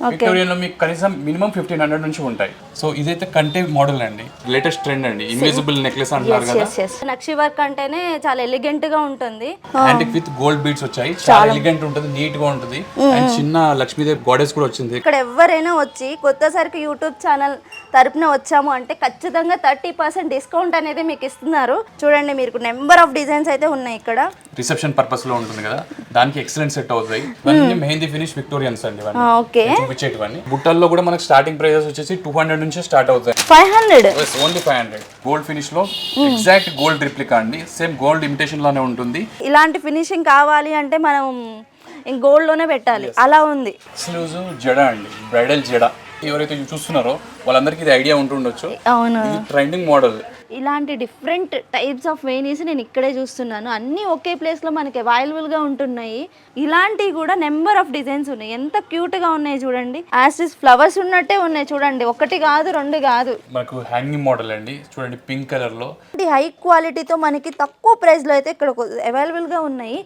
Victorian లో మీకు కనీసం మినిమం 1500 నుంచి ఉంటాయి. సో ఇదైతే కంటే మోడల్ అండి, లేటెస్ట్ ట్రెండ్ అండి, ఇన్విజిబుల్ నెక్లెస్ అంటారు కదా. నక్షి వర్క్ అంటేనే చాలా ఎలిగెంట్ గా ఉంటుంది. యాంటిక్ విత్ గోల్డ్ బీడ్స్ వచ్చాయి, చాలా ఎలిగెంట్ ఉంటుంది, నీట్ గా ఉంటుంది. అండ్ చిన్న లక్ష్మీదేవి గాడెస్ కూడా వచ్చింది. ఇక్కడ ఎవరైనా వచ్చి కొత్తసారికి యూట్యూబ్ ఛానల్ తరపున వచ్చాము అంటే ఖచ్చితంగా 30% డిస్కౌంట్ అనేది మీకు ఇస్తున్నారు. చూడండి, మీకు నెంబర్ ఆఫ్ డిజైన్స్ అయితే ఉన్నాయి ఇక్కడ. రిసెప్షన్ పర్పస్ లో ఉంటుంది కదా, దానికి ఎక్సలెంట్ సెట్ అవుతాయి. ఇవన్నీ మెహందీ ఫినిష్ విక్టోరియన్స్ అండి. చూపించేటివన్నీ బుట్టల్లో కూడా మనకి స్టార్టింగ్ ప్రైజెస్ వచ్చేసి 200 నుంచి స్టార్ట్ అవుతాయి. 500 ఓన్లీ 500. గోల్డ్ ఫినిష్ లో ఎగ్జాక్ట్ గోల్డ్ రిప్లికా అండి, సేమ్ గోల్డ్ ఇమిటేషన్ లానే ఉంటుంది. ఇలాంటి ఫినిషింగ్ కావాలి అంటే మనం గోల్డ్ లోనే పెట్టాలి, అలా ఉంది. ఎక్స్క్లూజివ్ జడ అండి, బ్రైడల్ జడ. ఎవరైతే చూస్తున్నారో వాళ్ళందరికీ ఇది ఐడియా ఉంటుండొచ్చు. అవును, ఇది ట్రెండింగ్ మోడల్. ఇలాంటి డిఫరెంట్ టైప్స్ ఆఫ్ వేనీస్ నేను ఇక్కడే చూస్తున్నాను. అన్నీ ఒకే ప్లేస్లో మనకి అవైలబుల్గా ఉంటున్నాయి. ఇలాంటివి కూడా నెంబర్ ఆఫ్ డిజైన్స్ ఉన్నాయి. ఎంత క్యూట్గా ఉన్నాయి చూడండి, యాస్టిస్ ఫ్లవర్స్ ఉన్నట్టే ఉన్నాయి చూడండి. ఒకటి కాదు, రెండు కాదు. మనకు హ్యాంగింగ్ మోడల్ అండి, చూడండి పింక్ కలర్ లో. హై క్వాలిటీతో మనకి తక్కువ ప్రైస్లో అయితే ఇక్కడ అవైలబుల్గా ఉన్నాయి.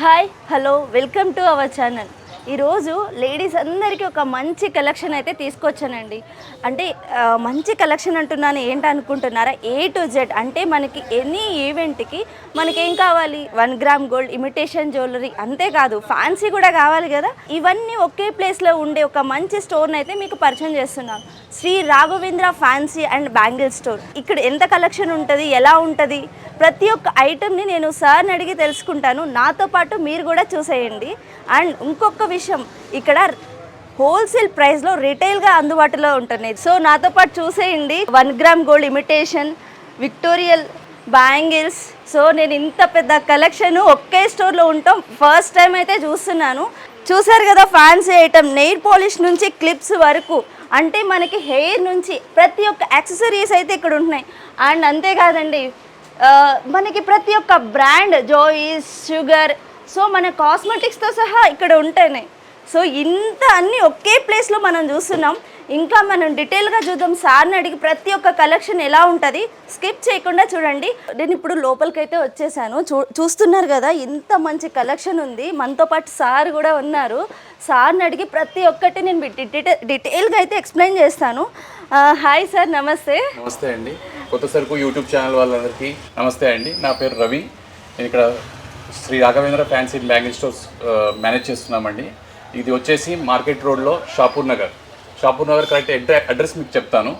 Hi, hello, welcome to our channel. ఈరోజు లేడీస్ అందరికీ ఒక మంచి కలెక్షన్ అయితే తీసుకొచ్చానండి. అంటే మంచి కలెక్షన్ అంటున్నాను ఏంటనుకుంటున్నారా? A to Z అంటే మనకి ఎనీ ఈవెంట్కి మనకేం కావాలి? 1 గ్రామ్ గోల్డ్, ఇమిటేషన్ జ్యువెలరీ, అంతేకాదు ఫ్యాన్సీ కూడా కావాలి కదా. ఇవన్నీ ఒకే ప్లేస్లో ఉండే ఒక మంచి స్టోర్ని అయితే మీకు పరిచయం చేస్తున్నాను. Shri Raghavendra fancy and bangle store. ఇక్కడ ఎంత కలెక్షన్ ఉంటుంది, ఎలా ఉంటుంది, ప్రతి ఒక్క ఐటెంని నేను సార్ని అడిగి తెలుసుకుంటాను. నాతో పాటు మీరు కూడా చూసేయండి. అండ్ ఇంకొక విషయం, ఇక్కడ హోల్సేల్ ప్రైస్లో రిటైల్గా అందుబాటులో ఉంటున్నాయి. సో నాతో పాటు చూసేయండి. 1 gram gold imitation, విక్టోరియల్ bangles. So నేను ఇంత పెద్ద కలెక్షన్ ఒకే స్టోర్లో ఉంటాం ఫస్ట్ టైం అయితే చూస్తున్నాను. చూసారు కదా, ఫ్యాన్సీ ఐటమ్, నెయిల్ పాలిష్ నుంచి క్లిప్స్ వరకు, అంటే మనకి హెయిర్ నుంచి ప్రతి ఒక్క యాక్సెసరీస్ అయితే ఇక్కడ ఉంటున్నాయి. అండ్ అంతేకాదండి, మనకి ప్రతి ఒక్క బ్రాండ్, జోయిస్, షుగర్, సో మన కాస్మెటిక్స్తో సహా ఇక్కడ ఉంటున్నాయి. సో ఇంత అన్నీ ఒకే ప్లేస్లో మనం చూస్తున్నాం. ఇంకా మనం డీటెయిల్గా చూద్దాం. సార్ని అడిగి ప్రతి ఒక్క కలెక్షన్ ఎలా ఉంటుంది స్కిప్ చేయకుండా చూడండి. నేను ఇప్పుడు లోపలికైతే వచ్చేసాను. చూస్తున్నారు కదా, ఇంత మంచి కలెక్షన్ ఉంది. మనతో పాటు సార్ కూడా ఉన్నారు. సార్ని అడిగి ప్రతి ఒక్కటి నేను డీటెయిల్గా అయితే ఎక్స్ప్లెయిన్ చేస్తాను. హాయ్ సార్, నమస్తే. నమస్తే అండి. కొత్త సరుకు యూట్యూబ్ ఛానల్ వాళ్ళందరికీ నమస్తే అండి. నా పేరు రవి. నేను ఇక్కడ Shri Raghavendra fancy bangle stores manage చేస్తున్నామండి. ఇది వచ్చేసి మార్కెట్ రోడ్లో షాపూర్ నగర్ కరెక్ట్ అడ్రస్ మీకు చెప్తాను.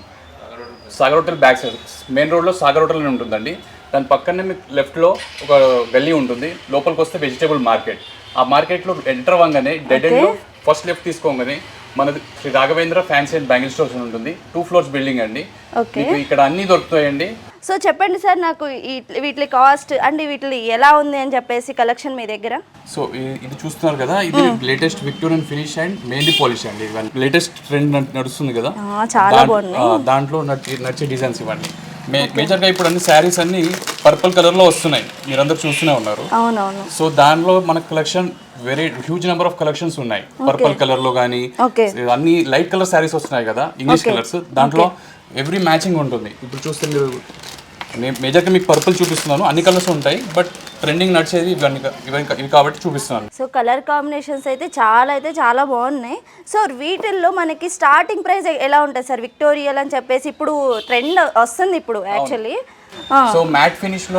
Sagar hotel back side, main రోడ్లో సాగర్ హోటల్ అని ఉంటుందండి. దాని పక్కనే మీకు లెఫ్ట్లో ఒక గల్లీ ఉంటుంది. లోపలికి వస్తే వెజిటేబుల్ మార్కెట్. ఆ మార్కెట్లో ఎంటర్ అవ్వగానే డెడ్ ఎండ్లో ఫస్ట్ లెఫ్ట్ తీసుకోగానే మనది Shri Raghavendra fancy and bangle stores అని ఉంటుంది. 2 floors బిల్డింగ్ అండి. మీకు ఇక్కడ అన్నీ దొరుకుతాయండి. సో చెప్పండి సార్, నాకు వీటి కాస్ట్ అండ్ వీటి ఎలా ఉంది అని చెప్పేసి కలెక్షన్ మీ దగ్గర. సో ఇది చూస్తున్నారు కదా, ఇది latest Victorian finish and mehndi polish అండి. లేటెస్ట్ ట్రెండ్ నడుస్తుంది కదా, చాలా బాగున్నాయి. దాంట్లో నచ్చే డిజైన్స్ ఇవ్వండి. మేజర్గా ఇప్పుడు అన్ని శారీస్ అన్ని పర్పుల్ కలర్ లో వస్తున్నాయి, మీరందరూ చూస్తూనే ఉన్నారు. అవునవును. సో దానిలో మన collection very huge number of collections ఉన్నాయి. పర్పుల్ కలర్ లో కానీ అన్ని లైట్ కలర్ శారీస్ వస్తున్నాయి కదా, ఇంగ్లీష్ కలర్స్. దాంట్లో ఎవ్రీ మ్యాచింగ్ ఉంటుంది. ఇప్పుడు చూస్తే మీరు, నేను మేజర్గా మీకు పర్పుల్ చూపిస్తున్నాను, అన్ని కలర్స్ ఉంటాయి, బట్ ట్రెండింగ్ నడిచేది ఇవి కాబట్టి చూపిస్తున్నాను. సో కలర్ కాంబినేషన్స్ అయితే చాలా బాగున్నాయి. సో వీటిల్లో మనకి స్టార్టింగ్ ప్రైస్ ఎలా ఉంటుంది సార్? విక్టోరియల్ అని చెప్పేసి ఇప్పుడు ట్రెండ్ వస్తుంది ఇప్పుడు యాక్చువల్లీ. సో మ్యాట్ ఫినిష్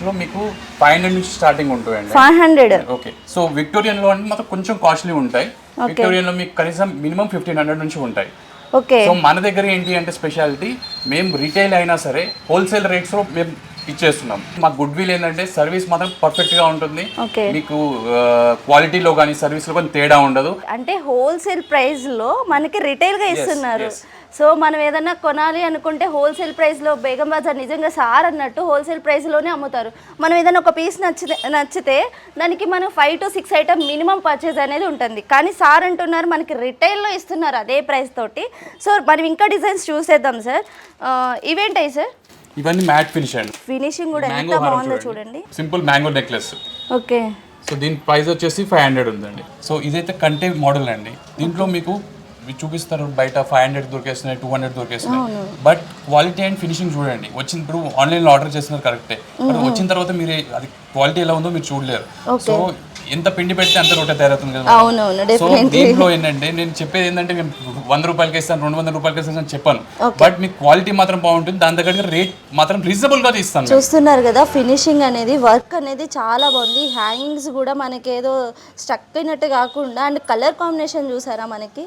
లో మీకు 500 నుంచి స్టార్టింగ్ ఉంటాయండి. 500. ఓకే. సో విక్టోరియన్ లో మాత్రం కొంచెం కాస్ట్లీ ఉంటాయి. విక్టోరియన్ లో మీకు కనీసం మినిమం 1500 నుంచి ఉంటాయి. ఓకే. సో మన దగ్గర ఏంటి అంటే స్పెషాలిటీ, మేము రిటైల్ అయినా సరే హోల్సేల్ రేట్స్ లో మేము ఇచ్చేస్తున్నాం. మా గుడ్ విల్ ఏంటంటే సర్వీస్ మాత్రం పర్ఫెక్ట్ గా ఉంటుంది. మీకు క్వాలిటీలో కానీ సర్వీస్ లో కానీ తేడా ఉండదు. అంటే హోల్సేల్ ప్రైస్ లో మనకి రిటైల్ గా ఇస్తున్నారు. సో మనం ఏదైనా కొనాలి అనుకుంటే హోల్సేల్ ప్రైస్లో, బేగం బజార్ నిజంగా సార్ అన్నట్టు హోల్సేల్ ప్రైస్లోనే అమ్ముతారు. మనం ఏదైనా ఒక పీస్ నచ్చితే దానికి మనం 5 to 6 ఐటమ్ మినిమం పర్చేజ్ అనేది ఉంటుంది. కానీ సార్ అంటున్నారు మనకి రిటైల్లో ఇస్తున్నారు అదే ప్రైస్ తోటి. సో మనం ఇంకా డిజైన్స్ చూసేద్దాం సార్. ఇవేంటాయి సార్? ఇవన్నీ మ్యాట్ ఫినిష్ అండి. ఫినిషింగ్ కూడా ఎంత బాగుందో చూడండి. Simple mango necklace. Okay. So దీని ప్రైస్ వచ్చేసి 500 ఉందండి. సో ఇదైతే కంటే మోడల్ అండి. దీంట్లో మీకు చూపిస్తారు బయట 500 దొరికేస్తున్నాయి, 200 దొరికేస్తున్నాయి. బట్ క్వాలిటీ అండ్ ఫినిషింగ్ చూడండి. వచ్చిన ఇప్పుడు ఆన్లైన్లో ఆర్డర్ చేస్తున్నారు కరెక్టే, బట్ వచ్చిన తర్వాత మీరు అది క్వాలిటీ ఎలా ఉందో మీరు చూడలేరు. సో ఎంత పిండి పెడితే అంత రొట్టె తయారవుతుంది కదా. సో దీంట్లో ఏంటంటే నేను చెప్పేది ఏంటంటే మేము 100 రూపాయలకి ఇస్తాను, 200 రూపాయలకి ఇస్తాను అని చెప్పాను. బట్ మీకు క్వాలిటీ మాత్రం బాగుంటుంది, దాని దగ్గర రేట్ మాత్రం రీజనబుల్ గా తీస్తాను. చూస్తున్నారు కదా ఫినిషింగ్ అనేది, వర్క్ అనేది చాలా బాగుంది. హ్యాంగింగ్స్ కూడా మనకి ఏదో స్టక్ అయినట్టు కాకుండా, అండ్ కలర్ కాంబినేషన్ చూసారా మనకి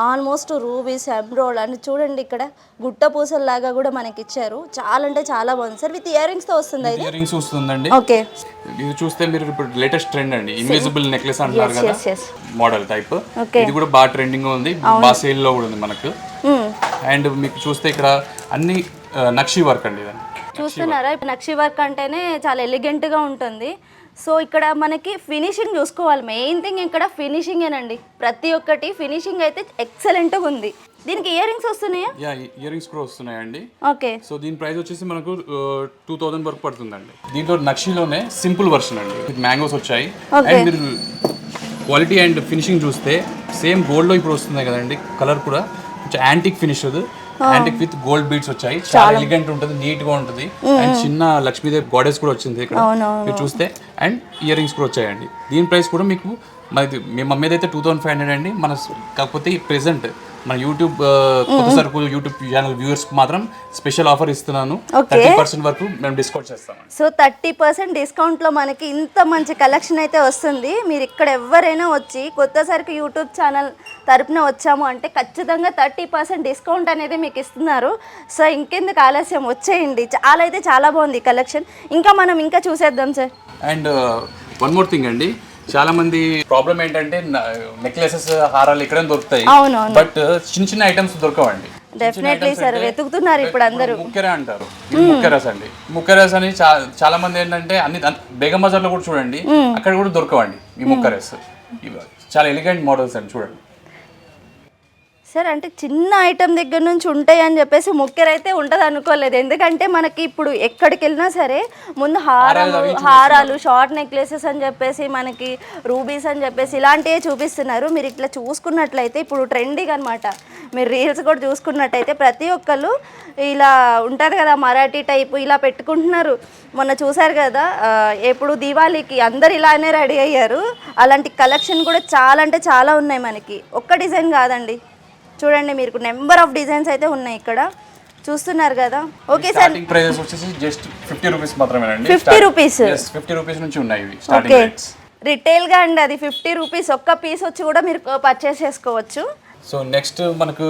ఆల్మోస్ట్ రూబీస్, ఎమ్రోల్డ్ అండ్ చూడండి ఇక్కడ గుట్ట పూసల్లాగా కూడా మనకి ఇచ్చారు. చాలా అంటే చాలా బాగుంది సార్. విత్ ఇయర్ రింగ్స్ తో వస్తుంది. ఇయర్ రింగ్స్ వస్తుందండి. ఓకే, ఇది చూస్తే మీరు ఇప్పుడు లేటెస్ట్ ట్రెండ్ అండి, ఇన్విజిబుల్ నెక్లెస్ అంటారు కదా, మోడల్ టైప్. ఇది కూడా బాగా ట్రెండింగ్ గా ఉంది, బాగా సేల్ లో కూడా ఉంది మనకు. అండ్ మీకు చూస్తే ఇక్కడ అన్ని నక్షి వర్క్ అండి. చూస్తున్నారా, నక్షి వర్క్ అంటేనే చాలా ఎలిగెంట్ గా ఉంటుంది. సో ఇక్కడ మనకి ఫినిషింగ్ చూసుకోవాలి, మెయిన్ థింగ్ ఇక్కడ ఫినిషింగేనండి. ప్రతి ఒక్కటి ఫినిషింగ్ అయితే ఎక్సలెంట్గా ఉంది. దీనికి ఇయర్ రింగ్స్ వస్తున్నాయా? యా, ఇయర్ రింగ్స్ కూడా వస్తున్నాయండి. ఓకే, సో దీని ప్రైస్ వచ్చేసి మనకు 2000 వరకు పడుతుందండి. దీంట్లో నక్షిలోనే సింపుల్ వర్షన్ అండి, విత్ మ్యాంగోస్ వచ్చాయి. అండ్ మీరు క్వాలిటీ అండ్ ఫినిషింగ్ చూస్తే సేమ్ గోల్డ్లో ఇప్పుడు వస్తుంది కదండి. కలర్ కూడా కొంచెం antique finish, antique with gold beads వచ్చాయి. చాలా ఎలిగెంట్ ఉంటుంది, నీట్ గా ఉంటుంది. అండ్ చిన్న లక్ష్మీదేవి గాడెస్ కూడా వచ్చింది ఇక్కడ మీరు చూస్తే. అండ్ ఇయర్ రింగ్స్ కూడా వచ్చాయండి. దీని ప్రైస్ కూడా మీకు మేము అమ్మేదైతే 2500 అండి. మన కాకపోతే ప్రెసెంట్ మన యూట్యూబ్ కొత్త సరుకు యూట్యూబ్ ఛానల్ వ్యూవర్స్ మాత్రం స్పెషల్ ఆఫర్ ఇస్తున్నాను. 30% వరకు మేము డిస్కౌంట్ చేస్తాం. సో 30% డిస్కౌంట్లో మనకి ఇంత మంచి కలెక్షన్ అయితే వస్తుంది. మీరు ఇక్కడ ఎవరైనా వచ్చి కొత్త సరుకు యూట్యూబ్ ఛానల్ తరపున వచ్చాము అంటే ఖచ్చితంగా 30% డిస్కౌంట్ అనేది మీకు ఇస్తున్నారు. సో ఇంకెందుకు ఆలస్యం, వచ్చేయండి. చాలా అయితే చాలా బాగుంది కలెక్షన్. ఇంకా మనం ఇంకా చూసేద్దాం sir. And one more thing అండి, చాలా మంది ప్రాబ్లం ఏంటంటే నెక్లెసెస్, హారాలు ఇక్కడ దొరుకుతాయి, బట్ చిన్న చిన్న ఐటమ్స్ దొరకవండి. డెఫినెట్లీ సార్, వెతుకుతున్నారు ఇప్పుడు అందరూ. ముక్కెరా అంటారు, ముక్కెరాస్ అండి. ముక్కెరాస్ అని చాలా మంది ఏంటంటే అన్ని బేగం బజార్ లో కూడా చూడండి, అక్కడ కూడా దొరకవండి ఈ ముక్కెరాస్. చాలా ఎలిగెంట్ మోడల్స్ అండి, చూడండి సార్. అంటే చిన్న ఐటమ్ దగ్గర నుంచి ఉంటాయి అని చెప్పేసి ముక్కెర అయితే ఉంటుంది అనుకోలేదు. ఎందుకంటే మనకి ఇప్పుడు ఎక్కడికి వెళ్ళినా సరే ముందు హారాలు, షార్ట్ నెక్లెసెస్ అని చెప్పేసి, మనకి రూబీస్ అని చెప్పేసి ఇలాంటివే చూపిస్తున్నారు. మీరు ఇట్లా చూసుకున్నట్లయితే ఇప్పుడు ట్రెండింగ్ అనమాట. మీరు రీల్స్ కూడా చూసుకున్నట్టయితే ప్రతి ఒక్కళ్ళు ఇలా ఉంటుంది కదా మరాఠీ టైపు ఇలా పెట్టుకుంటున్నారు. మొన్న చూసారు కదా ఎప్పుడు దీవాళీకి అందరు ఇలానే రెడీ అయ్యారు. అలాంటి కలెక్షన్ కూడా చాలా అంటే చాలా ఉన్నాయి మనకి. ఒక్క డిజైన్ కాదండి, చూడండి మీరు నెంబర్ ఆఫ్ డిజైన్స్ అయితే ఉన్నాయి ఇక్కడ, చూస్తున్నారు కదా. ఓకే సార్, స్టార్టింగ్ ప్రైస్ వచ్చేసి జస్ట్ 50 రూపీస్ మాత్రమేనండి. 50 రూపీస్, 50 రూపీస్ నుంచి ఉన్నాయి ఇవి స్టార్టింగ్ రేట్స్. రిటైల్ గా అండి అది 50 రూపీస్. ఒక్క పీస్ వచ్చి కూడా మీరు పర్చేస్ చేసుకోవచ్చు. సో నెక్స్ట్ మనకు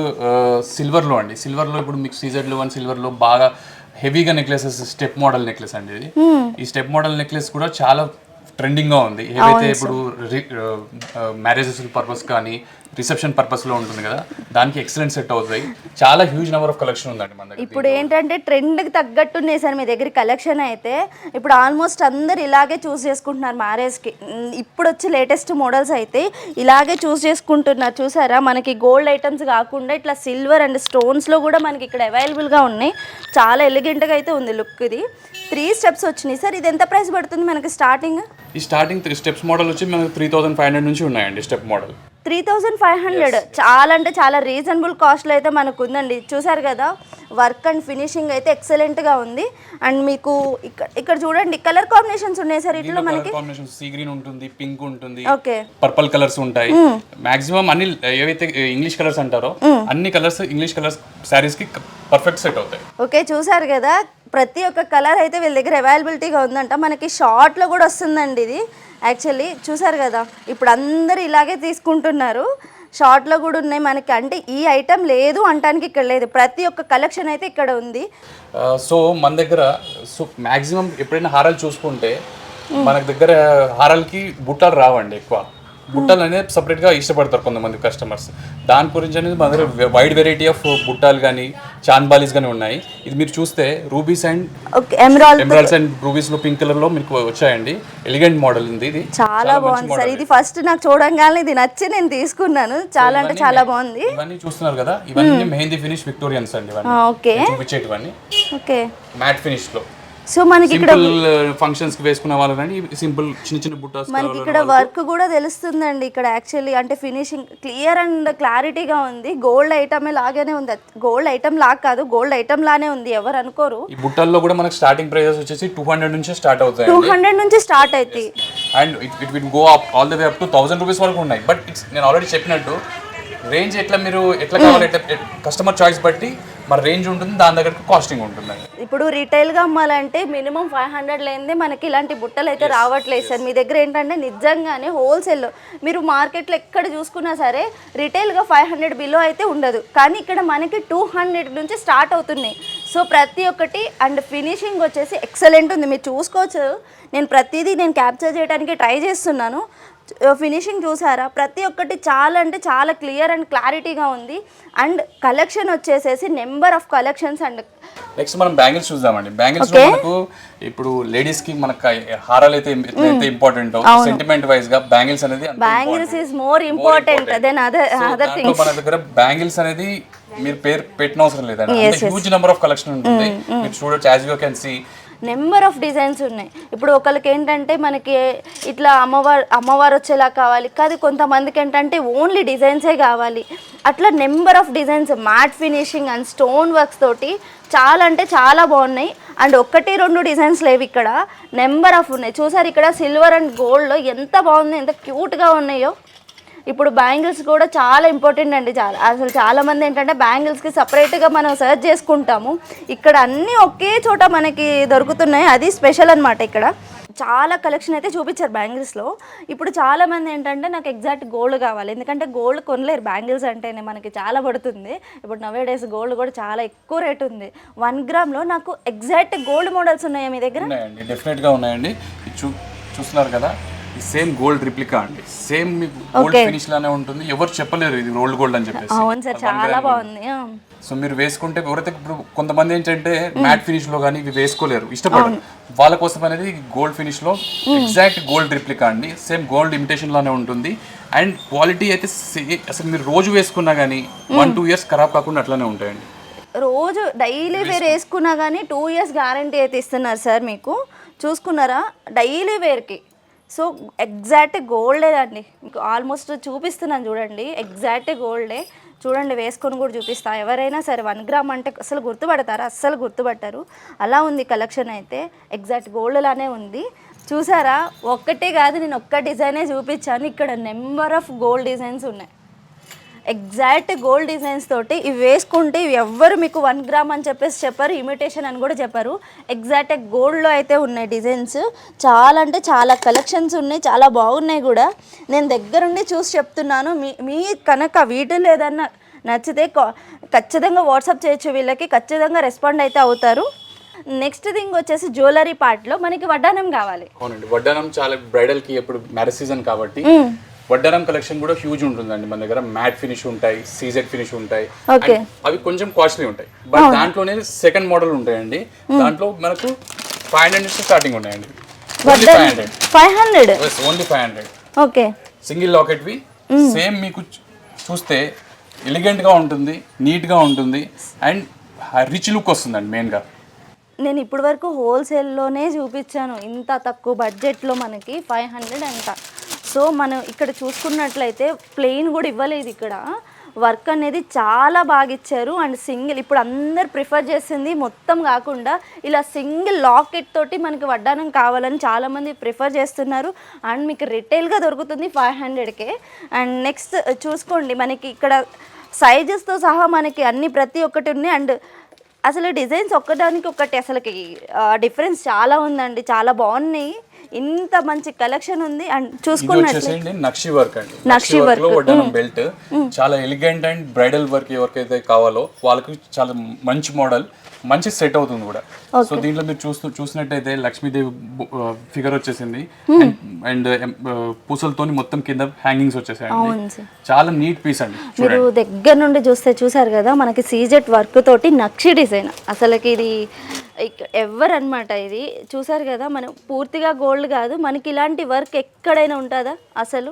సిల్వర్లో అండి. సిల్వర్లో ఇప్పుడు మీకు CZ1 సిల్వర్లో బాగా హెవీగా నెక్లెసెస్, స్టెప్ మోడల్ నెక్లెస్ అండి ఇది. ఈ స్టెప్ మోడల్ నెక్లెస్ కూడా చాలా ట్రెండింగ్ గా ఉంది. ఏవైతే ఇప్పుడు మ్యారేజెస్ పర్పస్ కానీ రిసెప్షన్ పర్పస్ లో ఉంటుంది కదా, దానికి ఎక్సలెంట్ సెట్ అవుతాయి. చాలా హ్యూజ్ నెంబర్ ఆఫ్ కలెక్షన్ ఉందండి మన దగ్గర. ఇప్పుడు ఏంటంటే ట్రెండ్కి తగ్గట్టున్నాయి సార్ మీ దగ్గర కలెక్షన్ అయితే. ఇప్పుడు ఆల్మోస్ట్ అందరు ఇలాగే చూస్ చేసుకుంటున్నారు మ్యారేజ్కి. ఇప్పుడు వచ్చి లేటెస్ట్ మోడల్స్ అయితే ఇలాగే చూస్ చేసుకుంటున్నారు. చూసారా, మనకి గోల్డ్ ఐటమ్స్ కాకుండా ఇట్లా సిల్వర్ అండ్ స్టోన్స్లో కూడా మనకి ఇక్కడ అవైలబుల్గా ఉన్నాయి. చాలా ఎలిగెంట్గా అయితే ఉంది లుక్. ఇది 3 స్టెప్స్ వచ్చినాయి సార్. ఇది ఎంత ప్రైస్ పడుతుంది మనకి స్టార్టింగ్? ఈ స్టార్టింగ్ 3 స్టెప్స్ మోడల్ వచ్చి మనకు 3500 నుంచి ఉన్నాయండి. Step model 3500. చాలా అంటే చాలా రీజనబుల్ కాస్ట్లో అయితే మనకు ఉందండి. చూసారు కదా, వర్క్ అండ్ ఫినిషింగ్ అయితే ఎక్సలెంట్గా ఉంది. అండ్ మీకు ఇక్కడ చూడండి కలర్ కాంబినేషన్స్ ఉన్నాయి సార్. ఇట్లా మనకి సీ గ్రీన్ ఉంటుంది, పింక్ ఉంటుంది, ఓకే, పర్పుల్ కలర్స్ ఉంటాయి. మాక్సిమం అన్ని ఏవైతే ఇంగ్లీష్ కలర్స్ అంటారో అన్ని కలర్స్ ఇంగ్లీష్ కలర్స్ శారీస్ కి పర్ఫెక్ట్ సెట్ అవుతాయి. ఓకే, చూసారు కదా, ప్రతి ఒక్క కలర్ అయితే వీళ్ళ దగ్గర అవైలబిలిటీగా ఉందంట. మనకి షార్ట్లో కూడా వస్తుందండి ఇది. యాక్చువల్లీ చూసారు కదా, ఇప్పుడు అందరు ఇలాగే తీసుకుంటున్నారు. షార్ట్లో కూడా ఉన్నాయి మనకి. అంటే ఈ ఐటమ్ లేదు అంటానికి ఇక్కడ లేదు, ప్రతి ఒక్క కలెక్షన్ అయితే ఇక్కడ ఉంది. సో మన దగ్గర మ్యాక్సిమం ఎప్పుడైనా హారాలు చూసుకుంటే మన దగ్గర హారాలకి బుట్టాలు రావండి. ఎక్కువ బుట్టాలు అనేది సపరేట్గా ఇష్టపడతారు కొంతమంది కస్టమర్స్. దాని గురించి అనేది మన దగ్గర వైడ్ వెరైటీ ఆఫ్ బుట్టాలు కానీ చాన్బాలీస్ కానీ ఉన్నాయి. ఇది మీరు చూస్తే rubies and emeralds and rubies లో పింక్ కలర్ లో మీకు వచ్చాయండి. ఎలిగెంట్ మోడల్ ఉంది ఇది, చాలా బాగుంది సార్. ఇది ఫస్ట్ నాకు చూడంగానే ఇది నచ్చి నేను తీసుకున్నాను. చాలా అంటే చాలా బాగుంది. ఇవన్నీ చూస్తున్నారు కదా, ఇవన్నీ మెహందీ ఫినిష్ విక్టోరియన్స్ అండి. ఇవన్నీ చూపించేటివన్నీ ఓకే, మ్యాట్ ఫినిష్ లో సో మనకి ఇక్కడ సింపుల్ ఫంక్షన్స్ కి వేసుకునే వాళ్ళని సింపుల్ చిన్న చిన్న బుట్టాస్ మనకి ఇక్కడ వర్క్ కూడా తెలుస్తుందండి ఇక్కడ యాక్చువల్లీ అంటే ఫినిషింగ్ క్లియర్ అండ్ క్లారిటీగా ఉంది. గోల్డ్ ఐటమే లాగానే ఉంది, గోల్డ్ ఐటమ్ లాగా కాదు, గోల్డ్ ఐటమ్ లానే ఉంది, ఎవరు అనుకోరు. ఈ బుట్టల్లో కూడా మనకి స్టార్టింగ్ ప్రైజెస్ వచ్చేసి 200 నుంచి స్టార్ట్ అవుతాయి. 200 నుంచి స్టార్ట్ అవుతాయి and it will go up all the way up to 1000 rupees వరకు ఉన్నాయి. బట్ ఇట్స్ నేను ఆల్రెడీ చెప్పినట్టు రేంజ్ మీరు ఎట్లా కావాలి కస్టమర్ చాయిస్ బట్టి మన రేంజ్ ఉంటుంది, దాని దగ్గరకు కాస్టింగ్ ఉంటుంది. ఇప్పుడు రీటైల్గా అమ్మాలంటే మినిమం 500 లేనిదే మనకి ఇలాంటి బుట్టలు అయితే రావట్లేదు సార్. మీ దగ్గర ఏంటంటే నిజంగానే హోల్సేల్లో మీరు మార్కెట్లో ఎక్కడ చూసుకున్నా సరే రిటైల్గా 500 బిలో అయితే ఉండదు, కానీ ఇక్కడ మనకి 200 నుంచి స్టార్ట్ అవుతున్నాయి. సో ప్రతి ఒక్కటి అండ్ ఫినిషింగ్ వచ్చేసి ఎక్సలెంట్ ఉంది, మీరు చూసుకోవచ్చు. నేను ప్రతిదీ క్యాప్చర్ చేయడానికి ట్రై చేస్తున్నాను. ఫినిషింగ్ చూసారా, ప్రతి ఒక్కటి చాలా అంటే చాలా క్లియర్ అండ్ క్లారిటీగా ఉంది. అండ్ కలెక్షన్ వచ్చేసేసి number of collections. And next మనం బ్యాంగిల్స్ చూద్దామండి. బ్యాంగిల్స్ లో మనకు ఇప్పుడు లేడీస్ కి మనకు హారాలు అయితే ఇంపార్టెంట్, సెంటిమెంట్ వైజ్ గా బ్యాంగిల్స్ అనేది bangles is more important than other things. మన దగ్గర బ్యాంగిల్స్ అనేది మీరు పేరు పెట్టిన అవసరం లేదండి, హ్యూజ్ నెంబర్ ఆఫ్ కలెక్షన్ ఉంటుంది. మీరు చూడొచ్చు, as you can see number of designs ఉన్నాయి. ఇప్పుడు ఒకరికి ఏంటంటే మనకి ఇట్లా అమ్మవారు వచ్చేలా కావాలి, కాదు కొంతమందికి ఏంటంటే ఓన్లీ డిజైన్సే కావాలి. అట్లా number of designs, matte finishing and stone works తోటి చాలా అంటే చాలా బాగున్నాయి. అండ్ 1-2 డిజైన్స్ లేవు, ఇక్కడ నెంబర్ ఆఫ్ ఉన్నాయి. చూసారు ఇక్కడ సిల్వర్ అండ్ గోల్డ్లో ఎంత బాగుంది, ఎంత క్యూట్గా ఉన్నాయో. ఇప్పుడు బ్యాంగిల్స్ కూడా చాలా ఇంపార్టెంట్ అండి. చాలామంది ఏంటంటే బ్యాంగిల్స్కి సపరేట్గా మనం సర్చ్ చేసుకుంటాము, ఇక్కడ అన్నీ ఒకే చోట మనకి దొరుకుతున్నాయి, అది స్పెషల్ అనమాట. ఇక్కడ చాలా కలెక్షన్ అయితే చూపించారు బ్యాంగిల్స్లో. ఇప్పుడు చాలామంది ఏంటంటే నాకు ఎగ్జాక్ట్ గోల్డ్ కావాలి, ఎందుకంటే గోల్డ్ కొనలేరు, బ్యాంగిల్స్ అంటేనే మనకి చాలా పడుతుంది. ఇప్పుడు నవే డేస్ గోల్డ్ కూడా చాలా ఎక్కువ రేట్ ఉంది. 1 గ్రామ్లో నాకు ఎగ్జాక్ట్ గోల్డ్ మోడల్స్ ఉన్నాయా మీ దగ్గర? ఉన్నాయండి, డెఫినెట్గా ఉన్నాయండి. చూస్తున్నారు కదా, సేమ్ గోల్డ్ రిప్లికా అండి, సేమ్ మీకు గోల్డ్ ఫినిష్ లానే ఉంటుంది. ఎవరు చెప్పలేరు ఇది గోల్డ్ అని చెప్పేసి. అవును సార్, చాలా బాగుంది. సో మీరు వేసుకుంటే ఎవరైతే ఇప్పుడు కొంతమంది ఏంటంటే మ్యాట్ ఫినిష్ లో కానీ ఇవి వేసుకోలేరు, ఇష్టపడరు, వాళ్ళ కోసం అనేది గోల్డ్ ఫినిష్ లో ఎగ్జాక్ట్ గోల్డ్ రిప్లికా అండి, సేమ్ గోల్డ్ ఇమిటేషన్ లానే ఉంటుంది. అండ్ క్వాలిటీ అయితే అసలు మీరు రోజు వేసుకున్నా కానీ 1-2 ఇయర్స్ ఖరాబ్ కాకుండా అట్లానే ఉంటాయండి. రోజు డైలీ వేర్ వేసుకున్నా కానీ 2 ఇయర్స్ గ్యారంటీ అయితే ఇస్తున్నారు సార్. మీకు చూసుకున్నారా, డైలీ వేర్కి. సో ఎగ్జాక్ట్ గోల్డే అండి, మీకు ఆల్మోస్ట్ చూపిస్తున్నాను చూడండి, ఎగ్జాక్ట్ గోల్డే. చూడండి, వేసుకొని కూడా చూపిస్తా. ఎవరైనా సరే 1 గ్రామ్ అంటే అసలు గుర్తుపడతారా? అస్సలు గుర్తుపట్టారు, అలా ఉంది కలెక్షన్ అయితే. ఎగ్జాక్ట్ గోల్డ్ లానే ఉంది. చూసారా, ఒక్కటే కాదు, నేను ఒక్క డిజైనే చూపించాను, ఇక్కడ నెంబర్ ఆఫ్ గోల్డ్ డిజైన్స్ ఉన్నాయి. ఎగ్జాక్ట్ గోల్డ్ డిజైన్స్ తోటి ఇవి వేసుకుంటే ఇవి ఎవ్వరు మీకు 1 గ్రామ్ అని చెప్పేసి చెప్పారు, ఇమిటేషన్ అని కూడా చెప్పారు. ఎగ్జాక్ట్ గోల్డ్లో అయితే ఉన్నాయి డిజైన్స్, చాలా అంటే చాలా కలెక్షన్స్ ఉన్నాయి, చాలా బాగున్నాయి కూడా. నేను దగ్గరుండి చూసి చెప్తున్నాను. మీ కనుక వీటిలో ఏదన్నా నచ్చితే ఖచ్చితంగా వాట్సాప్ చేయొచ్చు, వీళ్ళకి ఖచ్చితంగా రెస్పాండ్ అయితే అవుతారు. నెక్స్ట్ థింగ్ వచ్చేసి జ్యువెలరీ పార్ట్లో మనకి వడ్డానం కావాలి. అవునండి, వడ్డానం చాలా బ్రైడల్కి ఎప్పుడు మ్యారేజ్ సీజన్ కాబట్టి వడ్డానం కలెక్షన్ కూడా హ్యూజ్ ఉంటుందండి మన దగ్గర. మ్యాట్ ఫినిష్ ఉంటాయి, సీజెడ్ ఫినిష్ ఉంటాయి, అవి కొంచెం కాస్ట్లీ ఉంటాయి. బట్ దాంట్లోనే సెకండ్ మోడల్ ఉంటాయండి, దాంట్లో మనకు 500 నుంచి స్టార్టింగ్ ఉన్నాయండి. Only 500 okay. సింగిల్ లాకెట్ వి సేమ్ మీకు చూస్తే ఎలిగెంట్ గా ఉంటుంది, నీట్ గా ఉంటుంది అండ్ రిచ్ లుక్ వస్తుందండి. మెయిన్ గా నేను ఇప్పటి వరకు హోల్సేల్లోనే చూపించాను, ఇంత తక్కువ బడ్జెట్లో మనకి 500 అంట. సో మనం ఇక్కడ చూసుకున్నట్లయితే ప్లెయిన్ కూడా ఇవ్వలేదు, ఇక్కడ వర్క్ అనేది చాలా బాగా ఇచ్చారు. అండ్ సింగిల్ ఇప్పుడు అందరు ప్రిఫర్ చేసింది మొత్తం కాకుండా ఇలా సింగిల్ లాకెట్ తోటి మనకి వడ్డానం కావాలని చాలామంది ప్రిఫర్ చేస్తున్నారు. అండ్ మీకు రిటైల్గా దొరుకుతుంది 500కే. అండ్ నెక్స్ట్ చూసుకోండి, మనకి ఇక్కడ సైజెస్తో సహా మనకి అన్ని ప్రతి ఒక్కటి ఉన్నాయి. అండ్ అసలు డిజైన్స్ ఒక్కదానికి ఒకటి అసలుకి డిఫరెన్స్ చాలా ఉందండి, చాలా బాగున్నాయి. ఇంత మంచి కలెక్షన్ ఉంది. అండ్ చూసుకున్నట్లయితే నక్షి వర్క్ అండి, నక్షి వర్క్ లో వడ్డానం బెల్ట్ చాలా ఎలిగెంట్ అండ్ బ్రైడల్ వర్క్ ఎవరికైతే కావాలో వాళ్ళకి చాలా మంచి మోడల్, మంచి సెట్ అవుతుంది కూడా. సో దీంట్లో మీరు చూసినట్టయితే లక్ష్మీదేవి ఫిగర్ వచ్చేసింది అండ్ పూసలతో మొత్తం కింద హ్యాంగింగ్స్ వచ్చేసాయండి. చాలా నీట్ పీస్ అండి. మీరు దగ్గర నుండి చూసారు కదా, మనకి సీజెట్ వర్క్ తోటి నక్షి డిజైన్, అసలుకి ఇది ఎవరనమాట. ఇది చూసారు కదా, మనం పూర్తిగా గోల్డ్ కాదు, మనకి ఇలాంటి వర్క్ ఎక్కడైనా ఉంటుందా? అసలు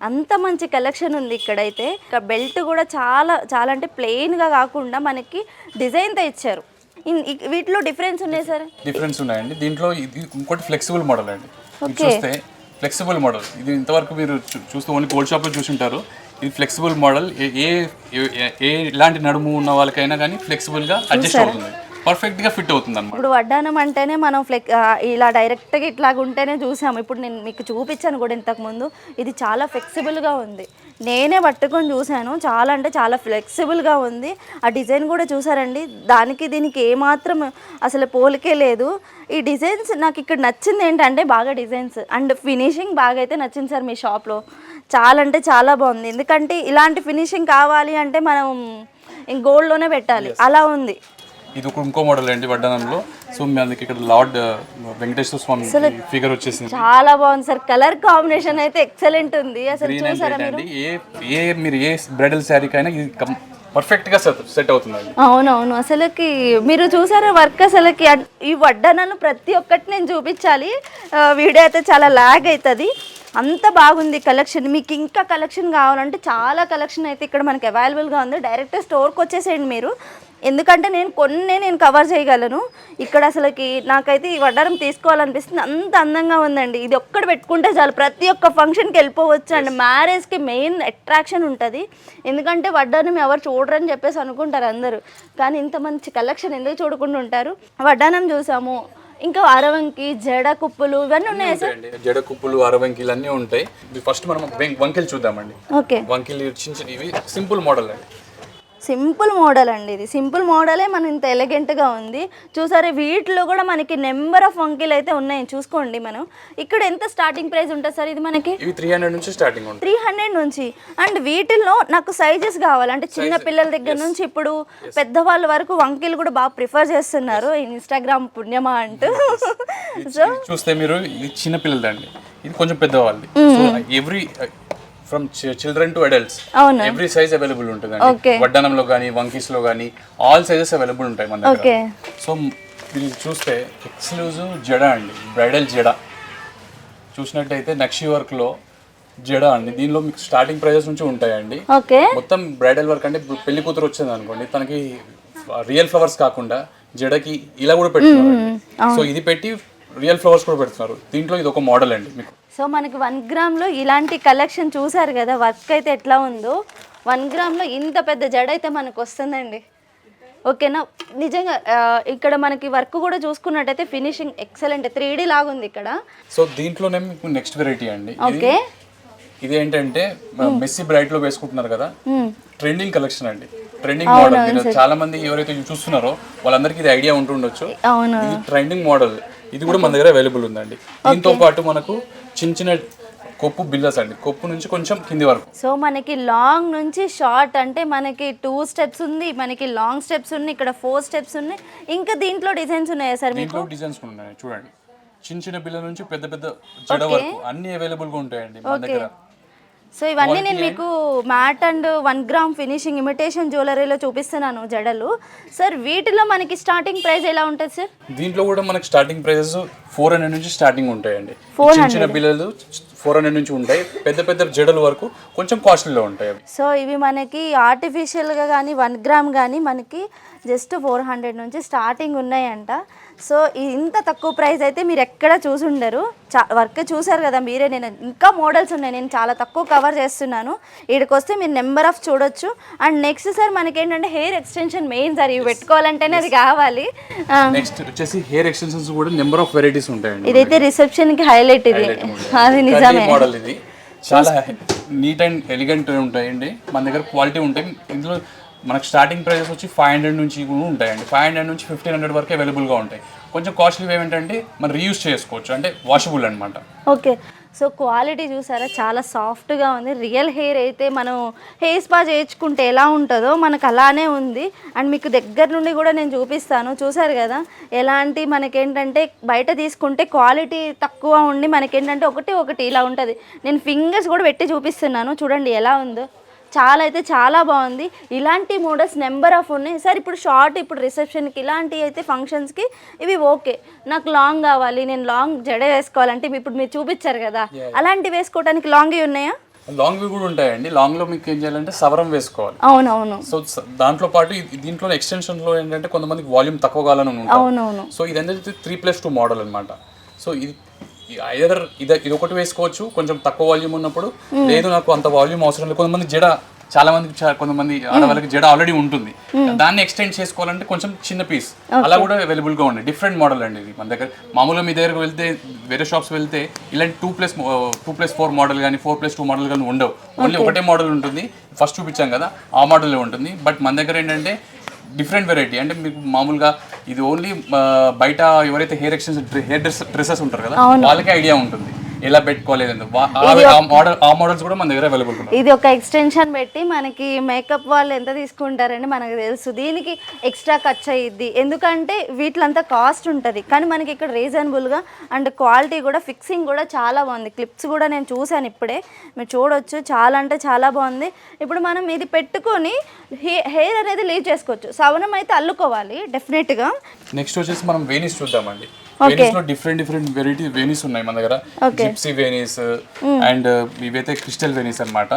అంత మంచి కలెక్షన్ ఉంది ఇక్కడైతే. ఇక బెల్ట్ కూడా చాలా చాలా అంటే ప్లెయిన్గా కాకుండా మనకి డిజైన్తో ఇచ్చారు. వీటిలో డిఫరెన్స్ ఉన్నాయి సార్? డిఫరెన్స్ ఉన్నాయండి. దీంట్లో ఇది ఇంకోటి ఫ్లెక్సిబుల్ మోడల్ అండి. ఇది చూస్తే ఫ్లెక్సిబుల్ మోడల్, ఇది ఇంతవరకు మీరు చూస్తూ ఓన్లీ గోల్డ్ షాప్లో చూసి ఉంటారు. ఇది ఫ్లెక్సిబుల్ మోడల్, ఎలాంటి నడుము ఉన్న వాళ్ళకైనా కానీ ఫ్లెక్సిబుల్గా అడ్జస్ట్ అవుతుంది, పర్ఫెక్ట్గా ఫిట్ అవుతుంది అన్నమాట. ఇప్పుడు వడ్డానం అంటేనే మనం ఇలా డైరెక్ట్గా ఇట్లాగ ఉంటేనే చూసాము. ఇప్పుడు నేను మీకు చూపించాను కూడా ఇంతకుముందు, ఇది చాలా ఫ్లెక్సిబుల్గా ఉంది. నేనే పట్టుకొని చూశాను, చాలా అంటే చాలా ఫ్లెక్సిబుల్గా ఉంది. ఆ డిజైన్ కూడా చూసారండి, దానికి దీనికి ఏమాత్రం అసలు పోలికే లేదు. ఈ డిజైన్స్ నాకు ఇక్కడ నచ్చింది ఏంటంటే బాగా డిజైన్స్ అండ్ ఫినిషింగ్ బాగా అయితే నచ్చింది సార్ మీ షాప్లో. చాలా అంటే చాలా బాగుంది. ఎందుకంటే ఇలాంటి ఫినిషింగ్ కావాలి అంటే మనం గోల్డ్లోనే పెట్టాలి, అలా ఉంది. ఇది ఇంకో మోడల్ అండి వడ్డానంలో. సో మనకి ఇక్కడ లార్డ్ వెంకటేశ్వర స్వామి ఫిగర్ వచ్చేసింది, చాలా బాగుంది సార్. కలర్ కాంబినేషన్ అయితే ఎక్సలెంట్ ఉంది. అసలు చూసారా మీరు ఏ బ్రైడల్ శారీకైనా ఇది పర్ఫెక్ట్ గా సెట్ అవుతుంది. అవునవును, అసలుకి మీరు చూసారా వర్క్, అసలుకి ఈ వడ్డానాలు ప్రతి ఒక్కటి నేను చూపించాలి, వీడియో అయితే చాలా లాగ్ అవుతుంది. అంత బాగుంది కలెక్షన్. మీకు ఇంకా కలెక్షన్ కావాలంటే చాలా కలెక్షన్ అయితే ఇక్కడ మనకి అవైలబుల్గా ఉంది. డైరెక్ట్ స్టోర్కి వచ్చేసేయండి మీరు, ఎందుకంటే నేను కవర్ చేయగలను. ఇక్కడ అసలుకి నాకైతే ఈ వడ్డానం తీసుకోవాలనిపిస్తుంది, అంత అందంగా ఉందండి. ఇది ఒక్కటి పెట్టుకుంటే చాలు, ప్రతి ఒక్క ఫంక్షన్కి వెళ్ళిపోవచ్చు అండి. మ్యారేజ్కి మెయిన్ అట్రాక్షన్ ఉంటుంది, ఎందుకంటే వడ్డానం ఎవరు చూడరని చెప్పేసి అనుకుంటారు అందరూ. కానీ ఇంత మంచి కలెక్షన్ ఎందుకు చూడకుండా ఉంటారు? వడ్డానం చూసాము, ఇంకా అరవంకి, జడ కుప్పులు ఇవన్నీ ఉన్నాయి సార్. జడ కుప్పులు, అరవంకిలు అన్నీ ఉంటాయి. ఫస్ట్ మనం వంకిలు చూద్దామండి. ఓకే, వంకిలు చిన్న ఇవి సింపుల్ మోడల్ అండి. సింపుల్ మోడల్ అండి, ఇది సింపుల్ మోడలే మన ఇంత ఎలిగెంట్గా ఉంది. చూసారే వీటిలో కూడా మనకి నెంబర్ ఆఫ్ వంకీలు అయితే ఉన్నాయి, చూసుకోండి. మనం ఇక్కడ ఎంత స్టార్టింగ్ ప్రైస్ ఉంటుంది సార్? ఇది మనకి 300 నుంచి స్టార్టింగ్ ఉంటుంది. 300 నుంచి. అండ్ వీటిల్లో నాకు సైజెస్ కావాలి, అంటే చిన్న పిల్లల దగ్గర నుంచి ఇప్పుడు పెద్దవాళ్ళ వరకు వంకీలు కూడా బాగా ప్రిఫర్ చేస్తున్నారు, ఇన్స్టాగ్రామ్ పుణ్యమా అంటూ. సో చూస్తే మీరు ఇది చిన్న పిల్లలదండి, ఇది కొంచెం పెద్దవాళ్ళది. So every from children to adults every size available ఉంటుంది. వడ్డానంలో కానీ వంకీస్ లో కానీ ఆల్ సైజెస్ అవైలబుల్ ఉంటాయి మన దగ్గర. సో మీరు చూస్తే ఎక్స్క్లూజివ్ జడ అండి, బ్రైడల్ జడ చూసినట్టయితే నక్షి వర్క్ లో జడ అండి. దీనిలో మీకు స్టార్టింగ్ ప్రైజెస్ నుంచి ఉంటాయండి. మొత్తం బ్రైడల్ వర్క్ అంటే ఇప్పుడు పెళ్లి కూతురు వచ్చింది అనుకోండి, తనకి రియల్ ఫ్లవర్స్ కాకుండా జడకి ఇలా కూడా పెడుతున్నారు. సో ఇది పెట్టి రియల్ ఫ్లవర్స్ కూడా పెడుతున్నారు. దీంట్లో ఇది ఒక మోడల్ అండి మీకు. సో మనకి 1 గ్రామ్లో ఇలాంటి కలెక్షన్ చూసారు కదా, వర్క్ అయితే ఎట్లా ఉందో. 1 గ్రామ్లో ఇంత పెద్ద జడ అయితే మనకు వస్తుందండి. ఓకేనా, నిజంగా ఇక్కడ మనకి వర్క్ కూడా చూసుకున్నట్టయితే ఫినిషింగ్ ఎక్సలెంట్, 3D లాగా ఉంది ఇక్కడ. సో దీంట్లోనే మీకు నెక్స్ట్ వెరైటీ అండి. ఓకే, ఇది ఏంటంటే మెస్సీ బ్రైట్ లో వేసుకుంటున్నారు కదా, ట్రెండింగ్ కలెక్షన్ అండి, ట్రెండింగ్ మోడల్. చాలా మంది ఎవరైతే చూస్తున్నారో వాళ్ళందరికీ ఇది ఐడియా ఉంటుండొచ్చు. ఇది ట్రెండింగ్ మోడల్, ఇది కూడా మన దగ్గర అవైలబుల్ ఉందండి. దీంతో పాటు మనకు చిన్న చిన్న కొప్పు బిల్లర్స్ అండి, కొప్పు నుంచి కొంచెం కింది వరకు. సో మనకి లాంగ్ నుంచి షార్ట్ అంటే మనకి 2 స్టెప్స్ ఉంది, మనకి లాంగ్ స్టెప్స్ ఉన్నాయి, ఇక్కడ 4 స్టెప్స్ ఉన్నాయి. ఇంకా దీంట్లో డిజైన్స్ ఉన్నాయా సార్? దీంట్లో డిజైన్స్ ఉన్నాయి చూడండి, చిన్న చిన్న బిల్లల నుంచి పెద్ద పెద్ద జడ వరకు అన్ని అవైలబుల్ గా ఉంటాయండి మన దగ్గర. సో ఇవన్నీ నేను మీకు matte and 1 gram finishing imitation జ్యువెలరీలో చూపిస్తున్నాను జడలు. సార్ వీటిలో మనకి స్టార్టింగ్ ప్రైస్ ఎలా ఉంటుంది సార్? దీంట్లో కూడా మనకి స్టార్టింగ్ ప్రైసెస్ 400 నుంచి స్టార్టింగ్ ఉంటాయండి. చిన్న చిన్న బిల్లలు 400 నుంచి ఉంటాయి, పెద్ద పెద్ద జడల వరకు కొంచెం కాస్ట్లీలో ఉంటాయి. సో ఇవి మనకి ఆర్టిఫిషియల్గా కానీ 1 గ్రామ్ కానీ మనకి జస్ట్ 400 నుంచి స్టార్టింగ్ ఉన్నాయంట. సో ఇంత తక్కువ ప్రైస్ అయితే మీరు ఎక్కడ చూసుండరు. వర్క్ చూసారు కదా మీరే, నేను ఇంకా మోడల్స్ ఉన్నాయి, నేను చాలా తక్కువ కవర్ చేస్తున్నాను. ఇక్కడికి వస్తే మీరు నెంబర్ ఆఫ్ చూడొచ్చు. అండ్ నెక్స్ట్ సార్ మనకి ఏంటంటే హెయిర్ ఎక్స్టెన్షన్ మెయిన్ సార్, ఇవి పెట్టుకోవాలంటేనే అది కావాలి. నెక్స్ట్ వచ్చేసి హెయిర్ ఎక్స్టెన్షన్స్ కూడా నెంబర్ ఆఫ్ వెరైటీస్ ఉంటాయండి. ఇదైతే రిసెప్షన్ కి హైలైట్, ఇది అది నిజమే మోడల్. ఇది చాలా నీట్ అండ్ ఎలిగెంట్ ఉంటాయండి, మన దగ్గర క్వాలిటీ ఉంటాయి. ఇందులో మనకు స్టార్టింగ్ ప్రైజెస్ వచ్చి 500 నుంచి కూడా ఉంటాయండి. 500 నుంచి 1500 వరకు అవైలబుల్గా ఉంటాయి. కొంచెం కాస్ట్లీ ఏమిటంటే మనం రీయూజ్ చేసుకోవచ్చు, అంటే వాషబుల్ అనమాట. ఓకే, సో క్వాలిటీ చూసారా చాలా సాఫ్ట్గా ఉంది. రియల్ హెయిర్ అయితే మనం హెయిర్ స్పా చేయించుకుంటే ఎలా ఉంటుందో మనకు అలానే ఉంది. అండ్ మీకు దగ్గర నుండి కూడా నేను చూపిస్తాను, చూసారు కదా ఎలాంటి మనకేంటంటే బయట తీసుకుంటే క్వాలిటీ తక్కువ ఉండి మనకేంటంటే ఒకటి ఇలా ఉంటుంది. నేను ఫింగర్స్ కూడా పెట్టి చూపిస్తున్నాను, చూడండి ఎలా ఉందో. చాలా అయితే చాలా బాగుంది. ఇలాంటి మోడల్స్ నెంబర్ ఆఫ్ ఉన్నాయి సార్. ఇప్పుడు షార్ట్, ఇప్పుడు రిసెప్షన్కి ఇలాంటివి అయితే ఫంక్షన్స్కి ఇవి ఓకే. నాకు లాంగ్ కావాలి, నేను లాంగ్ జడ వేసుకోవాలంటే ఇప్పుడు మీరు చూపించారు కదా, అలాంటివి వేసుకోవడానికి లాంగ్ ఉన్నాయా? లాంగ్వి కూడా ఉంటాయండి. లాంగ్లో మీకు ఏం చేయాలంటే సవరం వేసుకోవాలి. అవునవును. సో దాంట్లో పాటు దీంట్లో ఎక్స్టెన్షన్లో ఏంటంటే కొంతమందికి వాల్యూమ్ తక్కువ కావాలని ఉంటుంది. అవునవును. సో ఇది ఏంటంటే 3+2 మోడల్ అనమాట. సో ఐదర్ ఇది ఒకటి వేసుకోవచ్చు కొంచెం తక్కువ వాల్యూమ్ ఉన్నప్పుడు, లేదు నాకు అంత వాల్యూమ్ అవసరం లేదు. కొంతమంది చాలా మంది కొంతమంది ఆడవాళ్ళకి జడ ఆల్రెడీ ఉంటుంది, దాన్ని ఎక్స్టెండ్ చేసుకోవాలంటే కొంచెం చిన్న పీస్ అలా కూడా అవైలబుల్ గా ఉన్నాయి. డిఫరెంట్ మోడల్ అండి ఇది. మన దగ్గర మామూలుగా మీ దగ్గరకు వెళ్తే వేరే షాప్స్ వెళ్తే ఇలాంటి 2+4 మోడల్ కానీ 4+2 మోడల్ కానీ ఉండవు. ఓన్లీ ఒకటే మోడల్ ఉంటుంది. ఫస్ట్ చూపించాం కదా ఆ మోడల్ ఉంటుంది. బట్ మన దగ్గర ఏంటంటే డిఫరెంట్ వెరైటీ. అంటే మీకు మామూలుగా ఇది ఓన్లీ బయట ఎవరైతే హెయిర్ డ్రెస్సెస్ ఉంటారు కదా వాళ్ళకే ఐడియా ఉంటుంది ఎలా పెట్టుకోవాలి. ఆ మోడల్స్ కూడా మన దగ్గర అవైలబుల్ ఉన్నాయి. ఇది ఒక ఎక్స్టెన్షన్ పెట్టి మనకి మేకప్ వాళ్ళు ఎంత తీసుకుంటారని మనకు తెలుసు. దీనికి ఎక్స్ట్రా ఖర్చు అయ్యిద్ది, ఎందుకంటే వీటిలంతా కాస్ట్ ఉంటుంది. కానీ మనకి ఇక్కడ రీజనబుల్గా అండ్ క్వాలిటీ కూడా ఫిక్సింగ్ కూడా చాలా బాగుంది. క్లిప్స్ కూడా నేను చూశాను ఇప్పుడే, మీరు చూడొచ్చు. చాలా అంటే చాలా బాగుంది. ఇప్పుడు మనం ఇది పెట్టుకొని హెయిర్ అనేది లీవ్ చేసుకోవచ్చు. సవనం అయితే అల్లుకోవాలి డెఫినెట్గా. నెక్స్ట్ వచ్చేసి మనం వేనీస్ చూద్దామండి. వేనీస్ లో డిఫరెంట్ వెరైటీ వేనీస్ ఉన్నాయి మన దగ్గర. జిప్సీ వేనీస్ అండ్ ఇవైతే క్రిస్టల్ వేనీస్ అన్నమాట.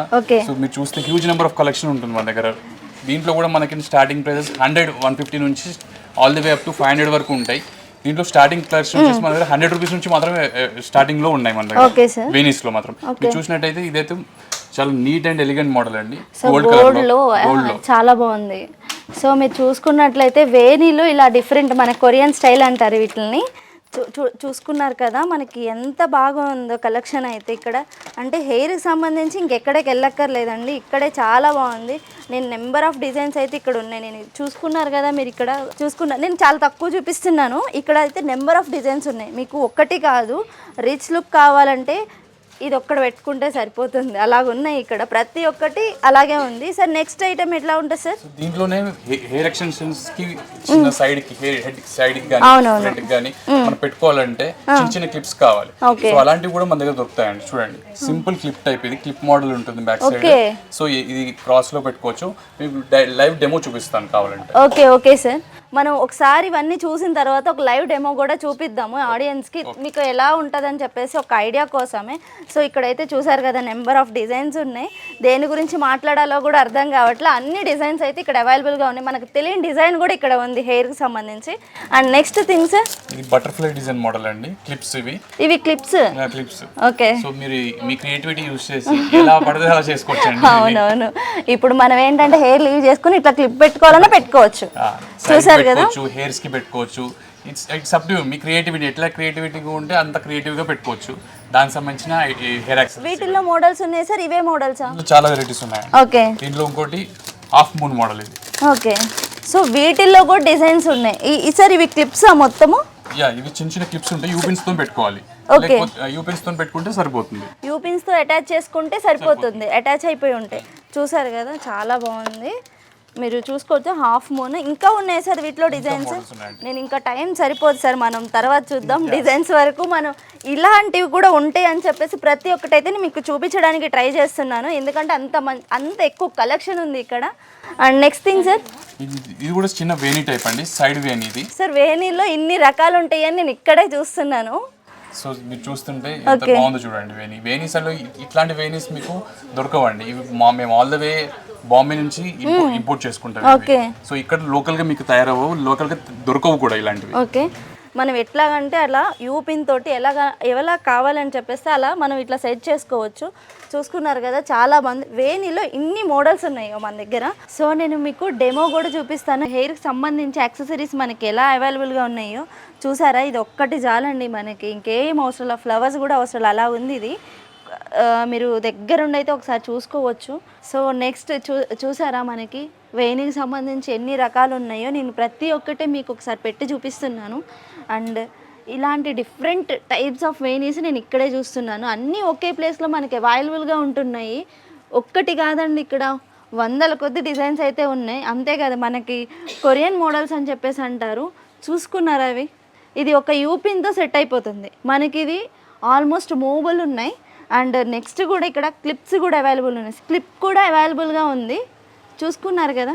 సో మీరు చూస్తే హ్యూజ్ నెంబర్ ఆఫ్ కలెక్షన్ ఉంటుంది మన దగ్గర. దీంట్లో కూడా మనకి స్టార్టింగ్ ప్రైసెస్ 100-150 నుంచి all the way up to 500 వరకు ఉంటాయి. దీంట్లో స్టార్టింగ్ కలెక్షన్ వచ్చేసి మన దగ్గర 100 రూపీస్ నుంచి మాత్రమే స్టార్టింగ్ లో ఉన్నాయి మన దగ్గర వేనీస్ లో మాత్రం. మీరు చూసినట్టయితే ఇదైతే చాలా నీట్ అండ్ ఎలిగెంట్ మోడల్ అండి. గోల్డ్ లో చాలా బాగుంది. సో మీరు చూసుకున్నట్లయితే వేనీలో ఇలా డిఫరెంట్ మన కొరియన్ స్టైల్ అంటారు వీటిని. చూసుకున్నారు కదా మనకి ఎంత బాగుందో కలెక్షన్ అయితే ఇక్కడ. అంటే హెయిర్కి సంబంధించి ఇంకెక్కడికి వెళ్ళక్కర్లేదండి, ఇక్కడే చాలా బాగుంది. నేను నెంబర్ ఆఫ్ డిజైన్స్ అయితే ఇక్కడ ఉన్నాయి. నేను చూసుకున్నారు కదా మీరు ఇక్కడ నేను చాలా తక్కువ చూపిస్తున్నాను. ఇక్కడ అయితే నెంబర్ ఆఫ్ డిజైన్స్ ఉన్నాయి. మీకు ఒక్కటి కాదు, రిచ్ లుక్ కావాలంటే ఇది ఒక్కటి పెట్టుకుంటే సరిపోతుంది. అలాగ ఉన్నాయి ఇక్కడ ప్రతి ఒక్కటి అలాగే ఉంది. సార్ నెక్స్ట్ ఐటమ్ ఎట్లా ఉంటుంది సార్? దీంట్లోనే హెయిర్ ఎక్స్టెన్షన్స్ కి చిన్న సైడ్ కి హెడ్ సైడ్ కి గానీ ఫ్రంట్ కి గానీ మనం పెట్టుకోవాలంటే చిన్న చిన్న క్లిప్స్ కావాలి. సో అలాంటివి కూడా మన దగ్గర దొరుకుతాయండి. చూడండి సింపుల్ క్లిప్ టైప్, ఇది క్లిప్ మోడల్ ఉంటుంది బ్యాక్ సైడ్. సో ఇది క్రాస్ లో పెట్టుకోవచ్చు. మీకు లైవ్ డెమో చూపిస్తాను కావాలంటే. ఓకే సార్, మనం ఒకసారి ఇవన్నీ చూసిన తర్వాత ఒక లైవ్ డెమో కూడా చూపిద్దాము ఆడియన్స్కి, మీకు ఎలా ఉంటుందని చెప్పేసి ఒక ఐడియా కోసమే. సో ఇక్కడైతే చూసారు కదా నెంబర్ ఆఫ్ డిజైన్స్ ఉన్నాయి. దేని గురించి మాట్లాడాలో కూడా అర్థం కావట్లే. అన్ని డిజైన్స్ అయితే ఇక్కడ అవైలబుల్గా ఉన్నాయి. మనకు తెలియని డిజైన్ కూడా ఇక్కడ ఉంది హెయిర్కి సంబంధించి. అండ్ నెక్స్ట్ థింగ్ సార్, ఇది బటర్ఫ్లై డిజైన్ మోడల్ అండి. క్లిప్స్ ఇవి క్లిప్స్. ఓకే, సో మీరు మీ క్రియేటివిటీ యూస్ చేసి ఎలా పడితే అలా చేసుకోవచ్చు. అవునవును, ఇప్పుడు మనం ఏంటంటే హెయిర్ లీవ్ చేసుకుని ఇట్లా క్లిప్ పెట్టుకోవాలన్నా పెట్టుకోవచ్చు. చూసారు కదా, హెయిర్స్ కి పెట్టుకోవచ్చు. It's up to you. Me creativity ఎట్లా క్రియేటివిటీగా ఉంటే అంత క్రియేటివ్ గా పెట్టుకోవచ్చు. దానికి సంబంధించిన హెయిర్ యాక్సెసరీస్ వీటిల్లో మోడల్స్ ఉన్నాయి సార్. ఇవే మోడల్స్ చాలా వెరైటీస్ ఉన్నాయి. ఓకే, దీంట్లో ఇంకోటి హాఫ్ మూన్ మోడల్ ఇది. ఓకే, సో వీటిల్లో కూడా డిజైన్స్ ఉన్నాయి. సార్ ఇవి క్లిప్స్ మొత్తము? ఇవి చిన్న చిన్న క్లిప్స్ ఉంటాయి. యూపిన్స్ తో పెట్టుకోవాలి. యూపిన్స్ తో పెట్టుకుంటే సరిపోతుంది. యూపిన్స్ తో అటాచ్ చేసుకుంటే సరిపోతుంది. అటాచ్ అయిపోయి ఉంటాయి. చూసారు కదా చాలా బాగుంది. మీరు చూసుకోవచ్చు హాఫ్ మూన్. ఇంకా ఉన్నాయి సార్ వీటిలో డిజైన్స్. నేను ఇంకా టైం సరిపోదు సార్, మనం తర్వాత చూద్దాం. డిజైన్స్ వరకు మనం ఇలాంటివి కూడా ఉంటాయి అని చెప్పేసి ప్రతి ఒక్కటైతే మీకు చూపించడానికి ట్రై చేస్తున్నాను, ఎందుకంటే అంత ఎక్కువ కలెక్షన్ ఉంది ఇక్కడ. అండ్ నెక్స్ట్ థింగ్ సార్, ఇది కూడా చిన్న వేణీ టైప్ అండి, సైడ్ వేణీ. ఇది సార్ వేణీలో ఇన్ని రకాలు ఉంటాయని నేను ఇక్కడే చూస్తున్నాను. సో మీరు చూస్తుంటే ఎంత బాగుందో చూడండి. వేణీస్ అంటే ఇట్లాంటి వేణీస్ మీకు దొరకవండి. ఇవి మేము ఆల్ ద వే బాంబే నుంచి ఇంపోర్ట్ చేసుకుంటాం. సో ఇక్కడ లోకల్ గా మీకు తయారవ్వవు, లోకల్ గా దొరకవు కూడా ఇలాంటివి. ఓకే, మనం ఎట్లాగంటే అలా యూపిన్ తోటి ఎలా కావాలని చెప్పేస్తే అలా మనం ఇట్లా సెట్ చేసుకోవచ్చు. చూసుకున్నారు కదా చాలా బాగుంది. వేణీలో ఇన్ని మోడల్స్ ఉన్నాయి మన దగ్గర. సో నేను మీకు డెమో కూడా చూపిస్తాను. హెయిర్కి సంబంధించి యాక్సెసరీస్ మనకి ఎలా అవైలబుల్గా ఉన్నాయో చూసారా. ఇది ఒక్కటి చాలండి మనకి, ఇంకేం అవసరం, ఫ్లవర్స్ కూడా అవసరం, అలా ఉంది ఇది. మీరు దగ్గరుండి అయితే ఒకసారి చూసుకోవచ్చు. సో నెక్స్ట్ చూసారా మనకి వేణీకి సంబంధించి ఎన్ని రకాలు ఉన్నాయో నేను ప్రతి ఒక్కటే మీకు ఒకసారి పెట్టి చూపిస్తున్నాను. అండ్ ఇలాంటి డిఫరెంట్ టైప్స్ ఆఫ్ వేణీస్ నేను ఇక్కడే చూస్తున్నాను. అన్నీ ఒకే ప్లేస్లో మనకి అవైలబుల్గా ఉంటున్నాయి. ఒక్కటి కాదండి, ఇక్కడ వందల కొద్ది డిజైన్స్ అయితే ఉన్నాయి. అంతే కదా, మనకి కొరియన్ మోడల్స్ అని చెప్పేసి అంటారు. చూసుకున్నారా అవి? ఇది ఒక యూపిన్తో సెట్ అయిపోతుంది మనకి. ఇది ఆల్మోస్ట్ మూవబుల్ ఉన్నాయి. అండ్ నెక్స్ట్ కూడా ఇక్కడ క్లిప్స్ కూడా అవైలబుల్ ఉన్నాయి. క్లిప్ కూడా అవైలబుల్గా ఉంది. చూసుకున్నారు కదా.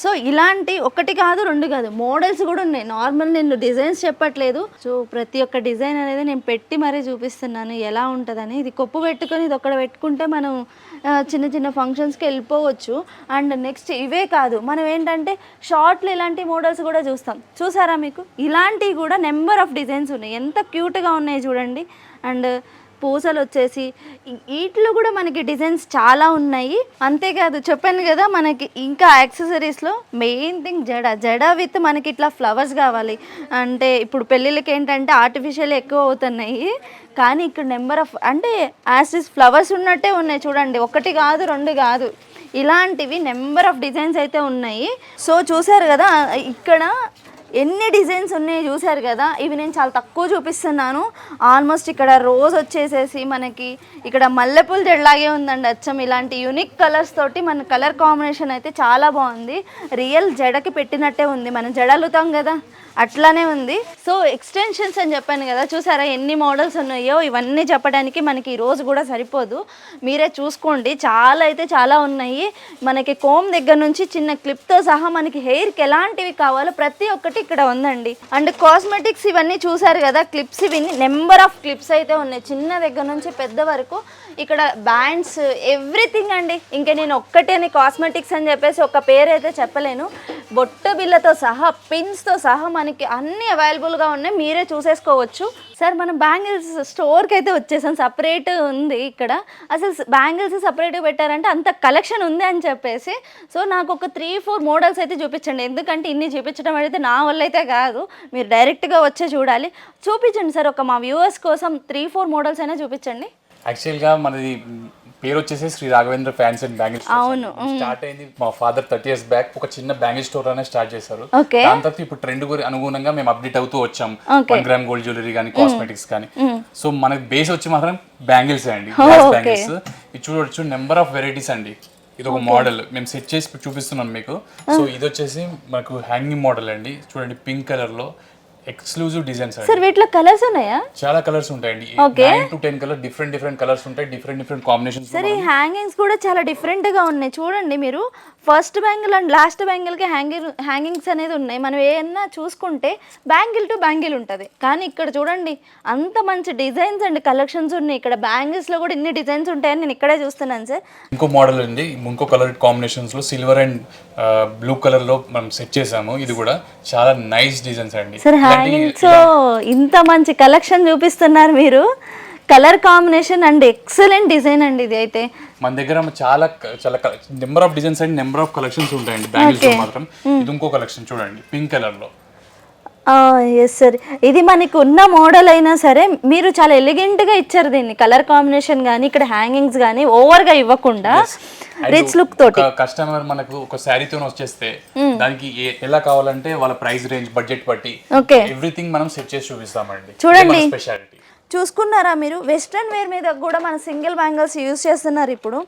సో ఇలాంటి ఒకటి కాదు రెండు కాదు మోడల్స్ కూడా ఉన్నాయి. నార్మల్ నేను డిజైన్స్ చెప్పట్లేదు. సో ప్రతి ఒక్క డిజైన్ అనేది నేను పెట్టి మరీ చూపిస్తున్నాను ఎలా ఉంటుందని. ఇది కొప్పు పెట్టుకొని ఇది ఒక్కడ పెట్టుకుంటే మనం చిన్న చిన్న ఫంక్షన్స్కి వెళ్ళిపోవచ్చు. అండ్ నెక్స్ట్ ఇవే కాదు, మనం ఏంటంటే షార్ట్లు ఇలాంటి మోడల్స్ కూడా చూస్తాం. చూసారా మీకు ఇలాంటివి కూడా నెంబర్ ఆఫ్ డిజైన్స్ ఉన్నాయి. ఎంత క్యూట్గా ఉన్నాయి చూడండి. అండ్ పూసలు వచ్చేసి వీటిలో కూడా మనకి డిజైన్స్ చాలా ఉన్నాయి. అంతేకాదు చెప్పాను కదా మనకి ఇంకా యాక్సెసరీస్లో మెయిన్ థింగ్ జడ విత్ మనకి ఇట్లా ఫ్లవర్స్ కావాలి. అంటే ఇప్పుడు పెళ్ళిళ్ళకి ఏంటంటే ఆర్టిఫిషియల్ ఎక్కువ అవుతున్నాయి, కానీ ఇక్కడ నెంబర్ ఆఫ్ అంటే యాసిస్ ఫ్లవర్స్ ఉన్నట్టే ఉన్నాయి చూడండి. ఒకటి కాదు రెండు కాదు, ఇలాంటివి నెంబర్ ఆఫ్ డిజైన్స్ అయితే ఉన్నాయి. సో చూసారు కదా ఇక్కడ ఎన్ని డిజైన్స్ ఉన్నాయి చూసారు కదా. ఇవి నేను చాలా తక్కువ చూపిస్తున్నాను. ఆల్మోస్ట్ ఇక్కడ రోజ్ వచ్చేసేసి మనకి ఇక్కడ మల్లెపూల జడలాగే ఉందండి అచ్చం. ఇలాంటి యూనిక్ కలర్స్ తోటి మన కలర్ కాంబినేషన్ అయితే చాలా బాగుంది. రియల్ జడకి పెట్టినట్టే ఉంది. మనం జడ అల్లుతాం కదా అట్లానే ఉంది. సో ఎక్స్టెన్షన్స్ అని చెప్పాను కదా, చూసారా ఎన్ని మోడల్స్ ఉన్నాయో. ఇవన్నీ చెప్పడానికి మనకి ఈ రోజు కూడా సరిపోదు, మీరే చూసుకోండి. చాలా అయితే చాలా ఉన్నాయి. మనకి కోమ్ దగ్గర నుంచి చిన్న క్లిప్తో సహా మనకి హెయిర్కి ఎలాంటివి కావాలో ప్రతి ఒక్కటి ఇక్కడ ఉందండి. అండ్ కాస్మెటిక్స్ ఇవన్నీ చూసారు కదా క్లిప్స్, ఇవి నెంబర్ ఆఫ్ క్లిప్స్ అయితే ఉన్నాయి చిన్న దగ్గర నుంచి పెద్ద వరకు. ఇక్కడ బ్యాండ్స్ ఎవ్రీథింగ్ అండి. ఇంకా నేను ఒక్కటేని కాస్మెటిక్స్ అని చెప్పేసి ఒక పేరు అయితే చెప్పలేను. బొట్టు బిళ్ళతో సహా పిన్స్తో సహా మనకి అన్నీ అవైలబుల్గా ఉన్నాయి, మీరే చూసేసుకోవచ్చు. సార్ మనం బ్యాంగిల్స్ స్టోర్కి అయితే వచ్చేసాం. సపరేట్ ఉంది ఇక్కడ. అసలు బ్యాంగిల్స్ సపరేట్గా పెట్టారంటే అంత కలెక్షన్ ఉంది అని చెప్పేసి. సో నాకు ఒక 3-4 మోడల్స్ అయితే చూపించండి, ఎందుకంటే ఇన్ని చూపించడం అయితే నా వల్ల అయితే కాదు. మీరు డైరెక్ట్గా వచ్చే చూడాలి. చూపించండి సార్, ఒక మా వ్యూవర్స్ కోసం 3-4 మోడల్స్ అయినా చూపించండి. యాక్చువల్గా మనది పేరు వచ్చేసి Shri Raghavendra fancy and bangle అవును. స్టార్ట్ అయింది మా ఫాదర్ 30 years బ్యాక్. ఒక చిన్న బ్యాంగిల్ స్టోర్ అనే స్టార్ట్ చేశారు. దాని తర్వాత ఇప్పుడు ట్రెండ్ అనుగుణంగా మేము అప్డేట్ అవుతూ వచ్చాం. 1 గ్రామ్ గోల్డ్ జ్యువెలరీ కానీ కాస్మెటిక్స్ కానీ. సో మనకి బేస్ వచ్చి మాత్రం బ్యాంగిల్స్ అండి, బ్యాంగిల్స్. ఇది చూడొచ్చు నెంబర్ ఆఫ్ వెరైటీస్ అండి. ఇది ఒక మోడల్ మేము సెట్ చేసి చూపిస్తున్నాం మీకు. సో ఇది వచ్చేసి మనకు హ్యాంగింగ్ మోడల్ అండి. చూడండి పింక్ కలర్ లో ఎక్స్క్లూజివ్ డిజైన్స్ అండి. సార్ వీటిలో కలర్స్ ఉన్నాయా? చాలా కలర్స్ ఉంటాయండి. 9 to 10 కలర్ డిఫరెంట్ కలర్స్ ఉంటాయి. Different combinations. సరే ఈ హ్యాంగింగ్స్ కూడా చాలా డిఫరెంట్ గా ఉన్నాయి చూడండి. మీరు first bangle and last bangle కి హ్యాంగింగ్స్ అనేది ఉన్నాయి. మనం ఏమన్నా చూసుకుంటే బ్యాంగిల్ టు బ్యాంగిల్ ఉంటుంది, కానీ ఇక్కడ చూడండి అంత మంచి డిజైన్స్ అండ్ కలెక్షన్స్ ఉన్నాయి. ఇక్కడ బ్యాంగిల్స్ లో కూడా ఇన్ని డిజైన్స్ ఉంటాయని నేను ఇక్కడే చూస్తున్నాను సార్. ఇంకో మోడల్ అండి, ఇంకో కలర్ కాంబినేషన్స్ లో సిల్వర్ అండ్ బ్లూ కలర్ లో మనం సెట్ చేసాము. ఇది కూడా చాలా నైస్ డిజైన్స్ అండి. సార్ హ్యాంగింగ్స్ ఇంత మంచి కలెక్షన్ చూపిస్తున్నారు మీరు. Colour combination and excellent design అండి ఇది అయితే. మన దగ్గర చాలా number of designs and number of collections ఉంటాయండి బ్యాంగిల్స్ లో మాత్రం. ఇది ఇంకో కలెక్షన్ చూడండి పింక్ కలర్ లో. ఎస్ సార్, ఇది మనకి ఉన్న మోడల్ అయినా సరే మీరు చాలా ఎలిగెంట్గా ఇచ్చారు దీన్ని. కలర్ కాంబినేషన్ కానీ ఇక్కడ హ్యాంగింగ్స్ కానీ ఓవర్గా ఇవ్వకుండా రిచ్ లుక్ తోటి. కస్టమర్ మనకు ఒక శారీతో వచ్చేస్తే దానికి ఎలా కావాలంటే వాళ్ళ ప్రైస్ రేంజ్ బడ్జెట్ బట్టి ఎవ్రీథింగ్ మనం సెట్ చేసి చూపిస్తామండి. చూడండి స్పెషాలిటీ చూసుకున్నారా మీరు. వెస్ట్రన్ వేర్ మీద కూడా మన సింగిల్ బ్యాంగిల్స్ యూజ్ చేస్తున్నారు ఇప్పుడు.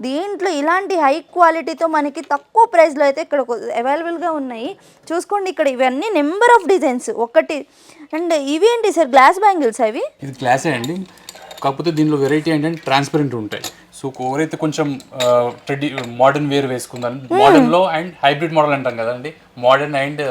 దీంట్లో ఇలాంటి హై క్వాలిటీతో మనకి తక్కువ ప్రైస్లో అయితే ఇక్కడ అవైలబుల్గా ఉన్నాయి. చూసుకోండి ఇక్కడ ఇవన్నీ నెంబర్ ఆఫ్ డిజైన్స్ ఒకటి. అండ్ ఇవి ఏంటి సార్ గ్లాస్ బ్యాంగిల్స్? అవి ఇది గ్లాసే అండి, కాకపోతే దీనిలో వెరైటీ ఏంటంటే ట్రాన్స్పరెంట్ ఉంటాయి. సో ఎవరైతే కొంచెం మోడర్న్ వేర్ వేసుకుందాం, మోడర్న్ లో అండ్ హైబ్రిడ్ మోడల్ అంటాం కదండి, మోడర్న్ అండ్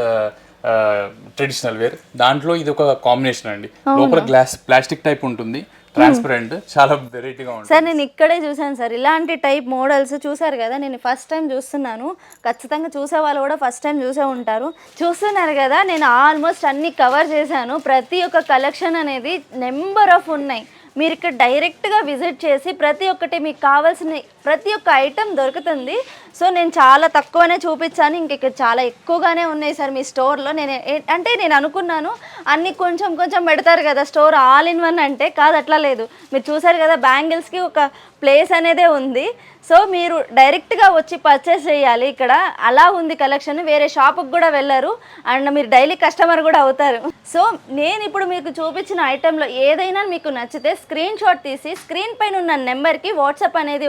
ట్రెడిషనల్ వేర్, దాంట్లో ఇది ఒక కాంబినేషన్ అండి. లోపల గ్లాస్ ప్లాస్టిక్ టైప్ ఉంటుంది, ట్రాన్స్పరెంట్, చాలా వెరైటీగా ఉంటుంది. సార్ నేను ఇక్కడే చూసాను సార్ ఇలాంటి టైప్ మోడల్స్. చూసారు కదా, నేను ఫస్ట్ టైం చూస్తున్నాను. ఖచ్చితంగా చూసే వాళ్ళు కూడా ఫస్ట్ టైం చూసే ఉంటారు. చూస్తున్నారు కదా, నేను ఆల్మోస్ట్ అన్ని కవర్ చేశాను. ప్రతి ఒక్క కలెక్షన్ అనేది నెంబర్ ఆఫ్ ఉన్నాయి. మీరు ఇక్కడ డైరెక్ట్గా విజిట్ చేసి ప్రతి ఒక్కటి మీకు కావాల్సిన ప్రతి ఒక్క ఐటెం దొరుకుతుంది. సో నేను చాలా తక్కువనే చూపించాను, ఇంక ఇక్కడ చాలా ఎక్కువగానే ఉన్నాయి సార్ మీ స్టోర్లో. నేను అనుకున్నాను అన్ని కొంచెం పెడతారు కదా స్టోర్ ఆల్ ఇన్ వన్ అంటే, కాదు అట్లా లేదు. మీరు చూసారు కదా బ్యాంగిల్స్కి ఒక ప్లేస్ అనేదే ఉంది. సో మీరు డైరెక్ట్గా వచ్చి పర్చేస్ చేయాలి. ఇక్కడ అలా ఉంది కలెక్షన్, వేరే షాపుకి కూడా వెళ్ళరు అండ్ మీరు డైలీ కస్టమర్ కూడా అవుతారు. సో నేను ఇప్పుడు మీకు చూపించిన ఐటెంలో ఏదైనా మీకు నచ్చితే స్క్రీన్ షాట్ తీసి స్క్రీన్ పైన ఉన్న నెంబర్కి వాట్సాప్ అనేది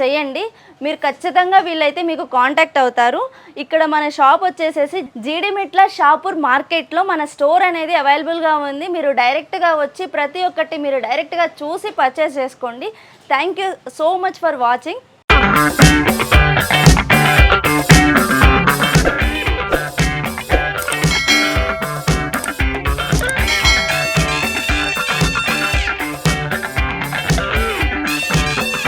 చేయండి. మీరు ఖచ్చితంగా వీళ్ళైతే మీకు కాంటాక్ట్ అవుతారు. ఇక్కడ మన షాప్ వచ్చేసేసి జీడిమిట్ల షాపూర్ మార్కెట్లో మన స్టోర్ అనేది అవైలబుల్గా ఉంది. మీరు డైరెక్ట్గా వచ్చి ప్రతి ఒక్కటి మీరు డైరెక్ట్గా చూసి పర్చేస్ చేసుకోండి. Thank you so much for watching.